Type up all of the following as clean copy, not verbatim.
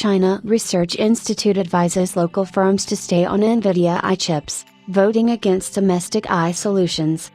China Research Institute advises local firms to stay on NVIDIA AI chips, voting against domestic AI solutions.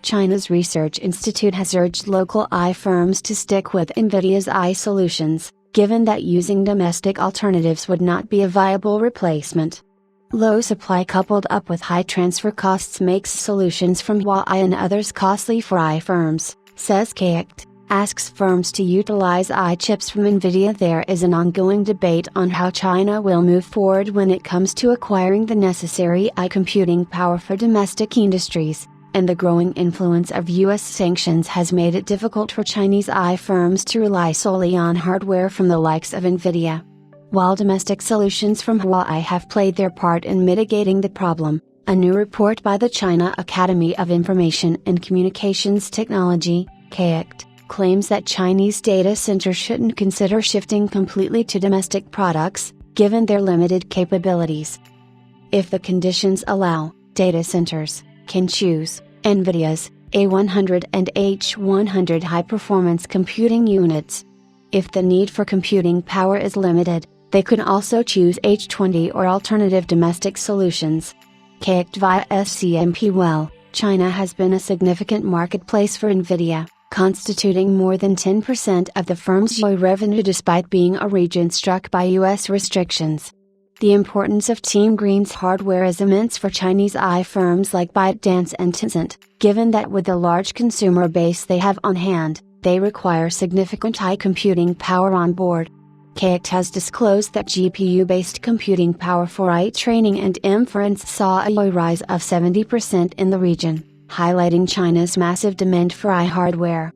China's Research Institute has urged local AI firms to stick with NVIDIA's AI solutions, given that using domestic alternatives would not be a viable replacement. Low supply coupled up with high transfer costs makes solutions from Huawei and others costly for AI firms, says KICT, asks firms to utilize AI chips from NVIDIA. There is an ongoing debate on how China will move forward when it comes to acquiring the necessary AI computing power for domestic industries, and the growing influence of US sanctions has made it difficult for Chinese AI firms to rely solely on hardware from the likes of NVIDIA. While domestic solutions from Huawei have played their part in mitigating the problem, a new report by the China Academy of Information and Communications Technology, KICT, claims that Chinese data centers shouldn't consider shifting completely to domestic products, given their limited capabilities. If the conditions allow, data centers can choose NVIDIA's A100 and H100 high-performance computing units. If the need for computing power is limited, they could also choose H20 or alternative domestic solutions. KICT via SCMP. Well, China has been a significant marketplace for NVIDIA, constituting more than 10% of the firm's yearly revenue despite being a region struck by US restrictions. The importance of Team Green's hardware is immense for Chinese AI firms like ByteDance and Tencent, given that with the large consumer base they have on hand, they require significant high computing power on board. KICT has disclosed that GPU-based computing power for AI training and inference saw a rise of 70% in the region, highlighting China's massive demand for AI hardware.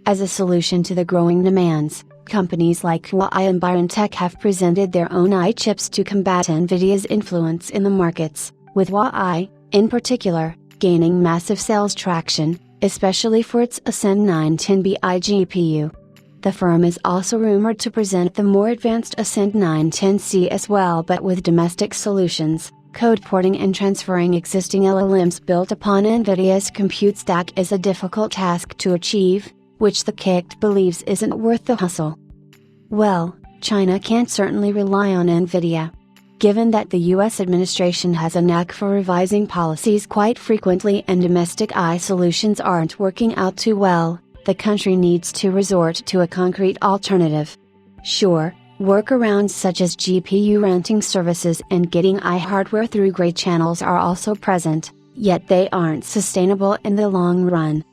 As a solution to the growing demands, companies like Huawei and BioNTech have presented their own AI chips to combat NVIDIA's influence in the markets, with Huawei, in particular, gaining massive sales traction, especially for its Ascend 910 Bi GPU. The firm is also rumored to present the more advanced Ascend 910C as well, but with domestic solutions. Code porting and transferring existing LLMs built upon NVIDIA's compute stack is a difficult task to achieve, which the KICT believes isn't worth the hustle. Well, China can't certainly rely on NVIDIA. Given that the US administration has a knack for revising policies quite frequently and domestic AI solutions aren't working out too well, the country needs to resort to a concrete alternative. Sure, workarounds such as GPU renting services and getting AI hardware through gray channels are also present, yet they aren't sustainable in the long run.